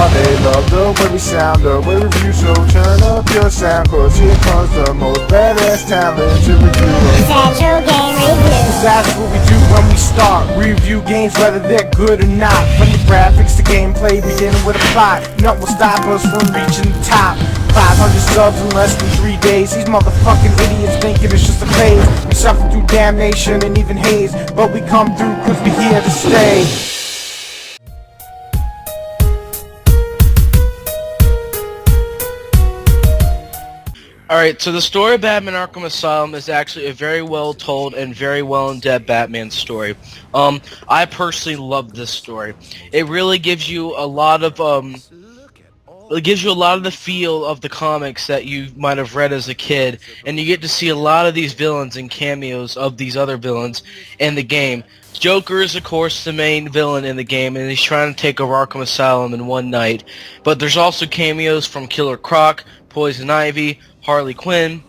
They love the way we sound, the way we review, so turn up your sound, cause here comes the most badass talent to review Central Game Review. That's what we do when we start. We review games whether they're good or not. From the graphics to gameplay, beginning with a plot. Nothing will stop us from reaching the top. 500 subs in less than 3 days. These motherfucking idiots thinking it's just a phase. We suffer through damnation and even haze, but we come through cause we're here to stay. Alright, so the story of Batman Arkham Asylum is actually a very well told and very well in-depth Batman story. I personally love this story. It really gives you a lot of the feel of the comics that you might have read as a kid, and you get to see a lot of these villains and cameos of these other villains in the game. Joker is, of course, the main villain in the game, and he's trying to take over Arkham Asylum in one night. But there's also cameos from Killer Croc, Poison Ivy, Harley Quinn,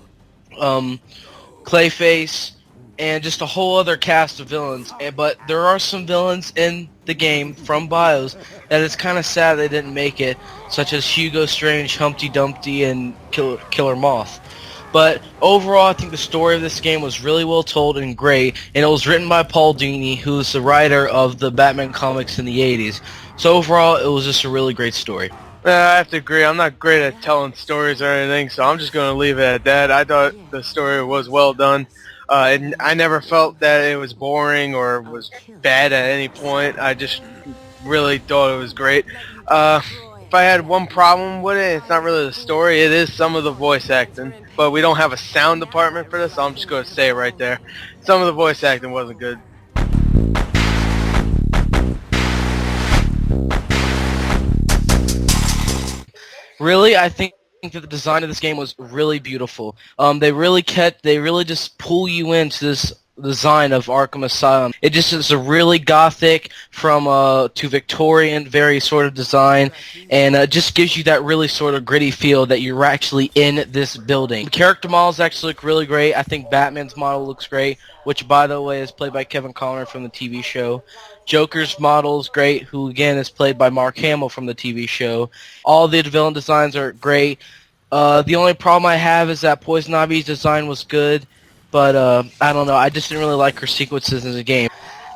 Clayface, and just a whole other cast of villains. But there are some villains in the game from BIOS that it's kind of sad they didn't make it, such as Hugo Strange, Humpty Dumpty, and Killer Moth. But overall, I think the story of this game was really well told and great, and it was written by Paul Dini, who's the writer of the Batman comics in the 80s. So overall, it was just a really great story. I have to agree. I'm not great at telling stories or anything, so I'm just going to leave it at that. I thought the story was well done. And I never felt that it was boring or was bad at any point. I just really thought it was great. If I had one problem with it, it's not really the story. It is some of the voice acting. But we don't have a sound department for this, so I'm just going to say it right there. Some of the voice acting wasn't good. Really, I think that the design of this game was really beautiful. They really just pull you into this design of Arkham Asylum. It just is a really gothic to Victorian, very sort of design, and just gives you that really sort of gritty feel that you're actually in this building. The character models actually look really great. I think Batman's model looks great, which, by the way, is played by Kevin Conner from the TV show. Joker's model is great, who again is played by Mark Hamill from the TV show. All the villain designs are great. The only problem I have is that Poison Ivy's design was good, but I don't know, I just didn't really like her sequences in the game.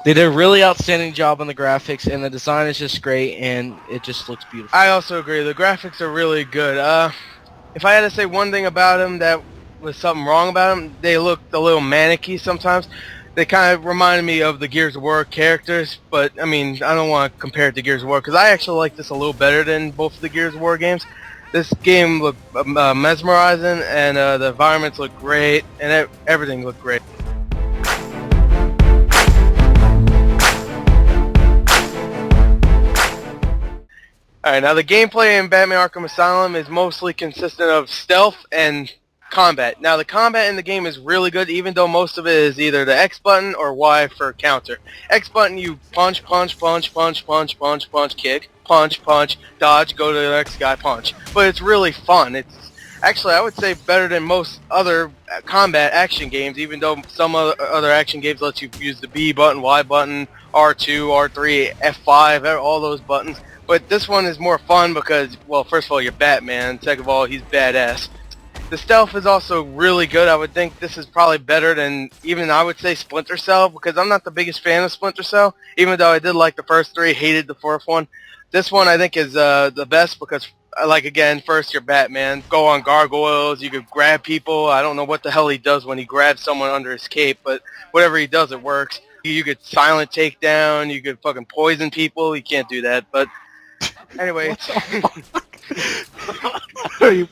They did a really outstanding job on the graphics, and the design is just great, and it just looks beautiful. I also agree. The graphics are really good. If I had to say one thing about them that was something wrong about them, they looked a little manicky sometimes. They kind of reminded me of the Gears of War characters, but I mean, I don't want to compare it to Gears of War, because I actually like this a little better than both of the Gears of War games. This game looked mesmerizing, and the environments looked great, and everything looked great. Alright, now the gameplay in Batman Arkham Asylum is mostly consistent of stealth and combat. Now the combat in the game is really good, even though most of it is either the X button or Y for counter. X button, you punch, punch, punch, punch, punch, punch, punch, kick, punch, punch, dodge, go to the next guy, punch. But it's really fun. It's actually, I would say, better than most other combat action games, even though some other action games let you use the B button, Y button, R2, R3, F5, all those buttons. But this one is more fun because, well, first of all, you're Batman. Second of all, he's badass. The stealth is also really good. I would think this is probably better than even, I would say, Splinter Cell, because I'm not the biggest fan of Splinter Cell, even though I did like the first three, hated the fourth one. This one I think is the best because, like, again, first you're Batman, go on gargoyles, you could grab people. I don't know what the hell he does when he grabs someone under his cape, but whatever he does, it works. You could silent takedown, you could fucking poison people. You can't do that, but anyway. You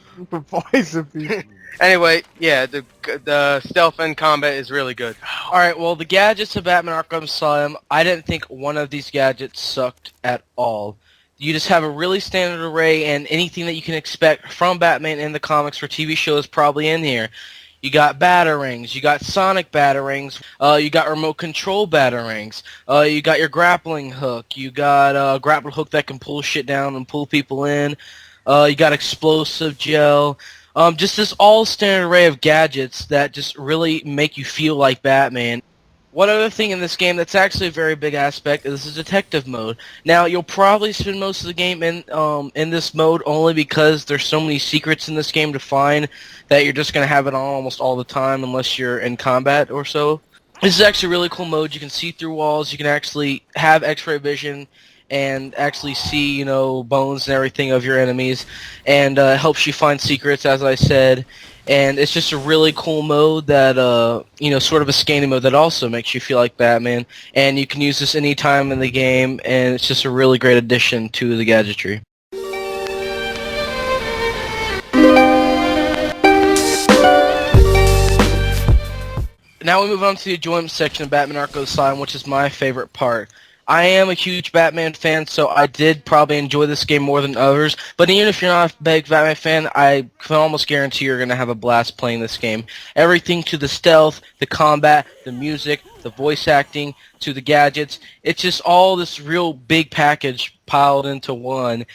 poison people. Anyway, yeah, the stealth and combat is really good. Alright, well, the gadgets of Batman Arkham Asylum, I didn't think one of these gadgets sucked at all. You just have a really standard array, and anything that you can expect from Batman in the comics or TV show is probably in here. You got batarangs, you got sonic batarangs, you got remote control batarangs, you got your grappling hook, you got a grappling hook that can pull shit down and pull people in, you got explosive gel, just this all standard array of gadgets that just really make you feel like Batman. One other thing in this game that's actually a very big aspect is the detective mode. Now, you'll probably spend most of the game in this mode only because there's so many secrets in this game to find that you're just going to have it on almost all the time unless you're in combat or so. This is actually a really cool mode. You can see through walls. You can actually have X-ray vision and actually see, you know, bones and everything of your enemies, and helps you find secrets, as I said. And it's just a really cool mode that, you know, sort of a scanning mode that also makes you feel like Batman. And you can use this anytime in the game, and it's just a really great addition to the gadgetry. Now we move on to the enjoyment section of Batman Arkham Asylum, which is my favorite part. I am a huge Batman fan, so I did probably enjoy this game more than others. But even if you're not a big Batman fan, I can almost guarantee you're going to have a blast playing this game. Everything to the stealth, the combat, the music, the voice acting, to the gadgets. It's just all this real big package piled into one.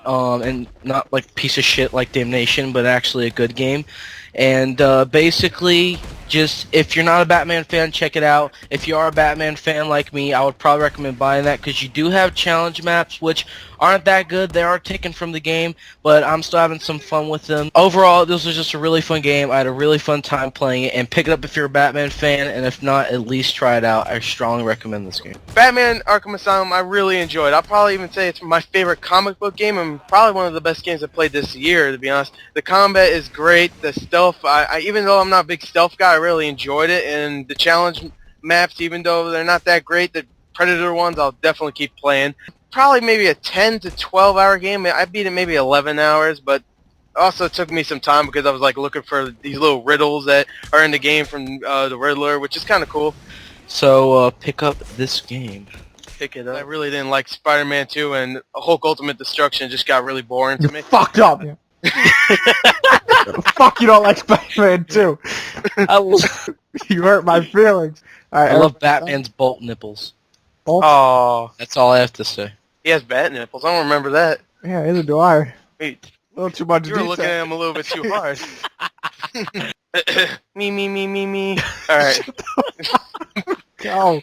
And not like piece of shit like Damnation, but actually a good game. And basically, just if you're not a Batman fan, check it out. If you are a Batman fan like me, I would probably recommend buying that because you do have challenge maps, which aren't that good. They are taken from the game, but I'm still having some fun with them. Overall, this was just a really fun game. I had a really fun time playing it, and pick it up if you're a Batman fan, and if not, at least try it out. I strongly recommend this game. Batman Arkham Asylum, I really enjoyed. I'll probably even say it's my favorite comic book game and probably one of the best games I played this year, to be honest. The combat is great. The stealth, even though I'm not a big stealth guy, I really enjoyed it. And the challenge maps, even though they're not that great, the Predator ones, I'll definitely keep playing. Probably maybe a 10 to 12 hour game. I beat it maybe 11 hours, but also it took me some time because I was like looking for these little riddles that are in the game from the Riddler, which is kind of cool. So pick up this game. Pick it up. I really didn't like Spider-Man 2, and Hulk Ultimate Destruction just got really boring to me. You're fucked up. Fuck, you don't like Spider-Man 2. You hurt my feelings. All right, I love Batman's bolt nipples. Bolt? Oh, That's all I have to say. he has bat nipples. I don't remember that. Yeah, neither do I. Wait, A little too much you were detail. looking at him a little bit too hard. Me. All right. Go.